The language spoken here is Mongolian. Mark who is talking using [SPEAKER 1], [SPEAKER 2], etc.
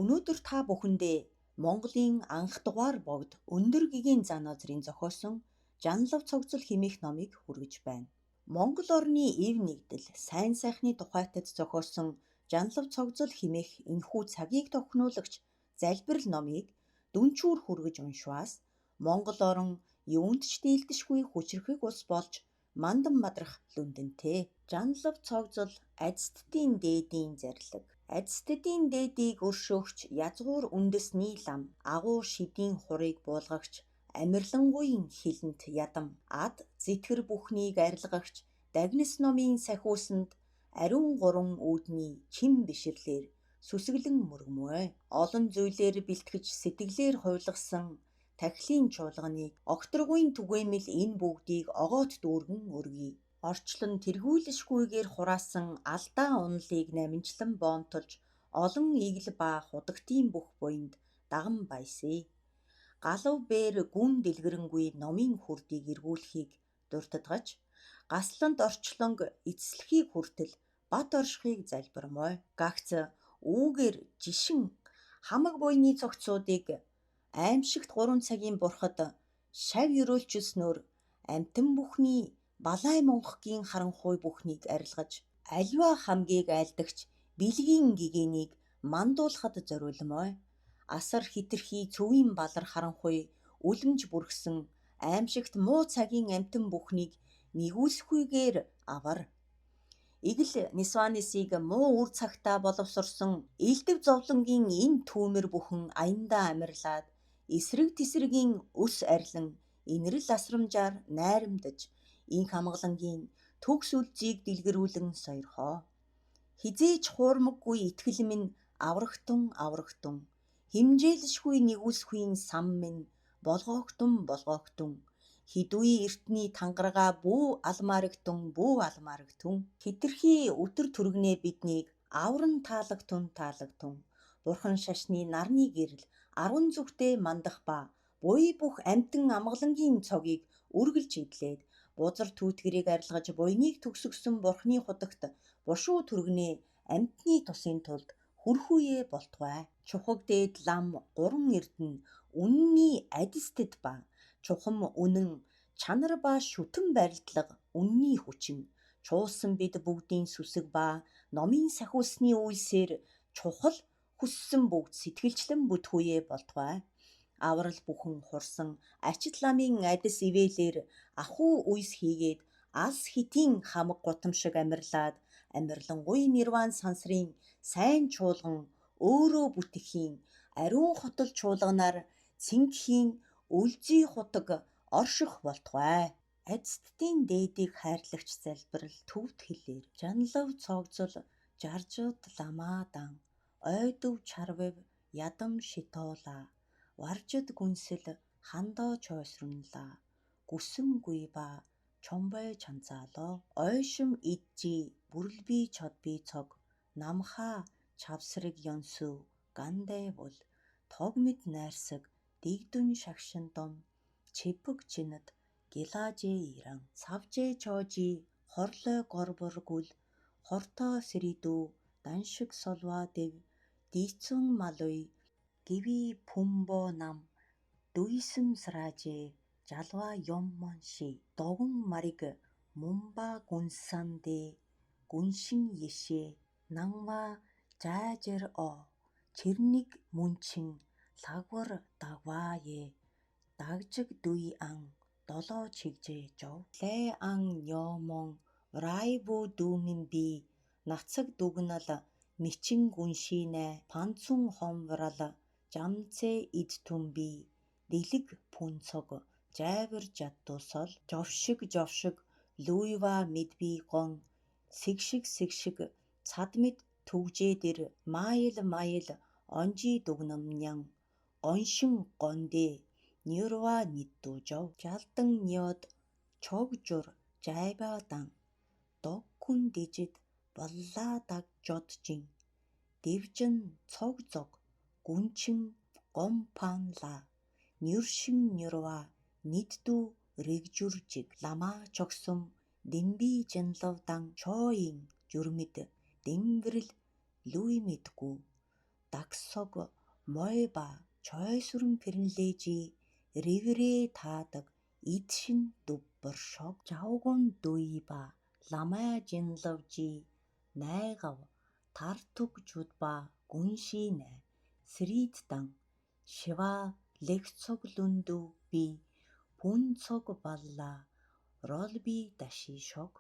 [SPEAKER 1] Өнөөдөр та бүхэндээ Монголын анх дугаар богд өндөр гэгийн зан азрын зохиосон Жанлав цогцол хэмээх номыг хүргэж байна. Монгол орны эв нэгдэл сайн сайхны тухайтад зохиосон Жанлав цогцол хэмээх энэхүү цагийг тохинуулагч залбирал номыг дүнчүүр хүргэж уншваас Монгол орн юунд ч дийлдэшгүй хүчрхэг ус болж мандан мадрах лүндэнтэй. Жанлав цогцол Азидтын дээдийн зарлиг. Азидтын дээдийг өршөөгч язгуур үндэсний лам, агуу шидийн хурыг буулгагч, амирлангуйн хилэнт ядам, ад зэтгэр бүхнийг арилгагч, дагнас номын сахиусанд ариун гурван үүдний чим бишрлэр сүсгэлэн мөргмөө. Олон зүйлээр бэлтгэж сэтгэлээр хуйлгасан тахилын чуулганыг огторгүйн түгээмэл энэ бүгдийг огоот дүүргэн өргөе. Орчлон тэргүүлэшгүйгээр хураасан алдаа унлыг наминчлан боомтолж олон игэл ба худагтын бүх буйнд даган баясъя. Галав бээр гүн дэлгэрэнгүй номын хүрдийг эргүүлэхийг дуртадгаж, гасланд орчлонг эцэслэхийг хүртэл бат оршихыг залбирмой. Гагц үүгээр жишин хамаг буйны цогцуудыг аимшигт 3 цагийн бурхад шав өрөөлчилснөөр амтан бүхний балай монхгийн харанхуй бүхнийг арилгаж, аливаа хамгийг айлдагч бэлгийн гэгэнийг мандуулахад зориулмой. Асар хитрхи цөвийн балар харанхуй үлэмж бүргсэн аимшигт муу цагийн амтан бүхнийг нэгүүлсэхүйгээр авар. Игэл Нисванисыг муу үр цагтаа боловсрсон элдв зовлонгийн энэ түүмэр бүхэн аяндаа амирлаад эсрэг тесрэгийн өс арилан инрэл асрамжаар найрамдаж инх амгалангийн төгс үлзийг дэлгэрүүлэн сойрхоо. Хизээч хуурмаггүй итгэл минь аврагтун химжээлшгүй нэгүүлсэхүйн сан минь болгоогтун хидүи эртний тангарага бүү алмаарагтун хитрхи өтөр түргнээ биднийг авран таалагдтун бурхан шашны нарны гэрэл 10 зүгтээ мандах ба буй бүх амтан амгалангийн цогийг үргэлж идлээд бузар түүтгэрийг арилгаж буйныг төгсгсөн бурхны худагт бушуу түргнээ амтны тусын тулд хүрхүүе болтугай. Чухаг дээд лам 3 эрдэнэ үнний адистэд ба чухам үнэн чанар ба шүтэн барилдлага үнний хүчин чуулсан бид бүгдийн сүсэг ба номын сахиусны үйлсээр чухал хүссэн бүгд сэтгэлчлэн бүтхүүе болтугай. Аврал бүхэн хурсан ачит ламын адис ивэлэр ахуу үйс хийгээд алс хитийн хамаг гутамшиг амирлаад амирлангуй нирван сансрын сайн чуулган өөрөө бүтэхийн ариун хотол чуулганаар цэнгхийн үлзий хутаг орших болтугай. Азидтын дээдийг хайрлагч залбирал төвд хэлээр Жанлав цогцол жаржууд ламаадан ойдов чарвев ядам шитоола варжид гүнсэл хандоо чойсрунла гүсэмгүй ба чомбой чанцаалоо ойшим иджи бүрлби чодби цог намхаа чавсрыг ёнсү гандай бол тогмид найрсаг дигдүн шагшин дом чипэг чинэд гилаажэ иран савжэ чожи хорлой горбор гүл хортоо сэридүү даншиг солва дэв дийцэн малуй гиви пумбо нам дуйсэм сраажэ жалва ёммон ши догон мариг мумба гүнсан дэ гүншин ешэ нанва жаажэр о чирник мүнчин лагвар дагвае дагжиг дуй ан долоо чигжэ жов лай ан нёмон врайбу дүүмэн би нацаг дугнал мичин гүншинэ панцун хомврал жамцэ идтүмби дэлэг пүнцог жайвар жаттусол жовшиг луйва мэдби гон сэгшиг цадмид түгжээдэр майл онжи дугнамнян гоншин гондэ нюрва ниттүү жов жалдан нёд чогжур жайбадан догкун дижид болла даг жоджин дивжин цогзог гүнчин гомпанла нюршин нюрва ниттүү рэгжүржиг ламаа чогсум дэмби жанлавдан чоин жүрмид дэмвэрэл луймидгүү дагсог мой ба чойсүрэн пэрнлээжи реврээ таадаг идшин дүббэр шог жавгун дуй ба ламай жинлавжи найгав тартуг жудба гүншийнэ сритдан шива легцог лүндү би пүнцог балла ролби даши шог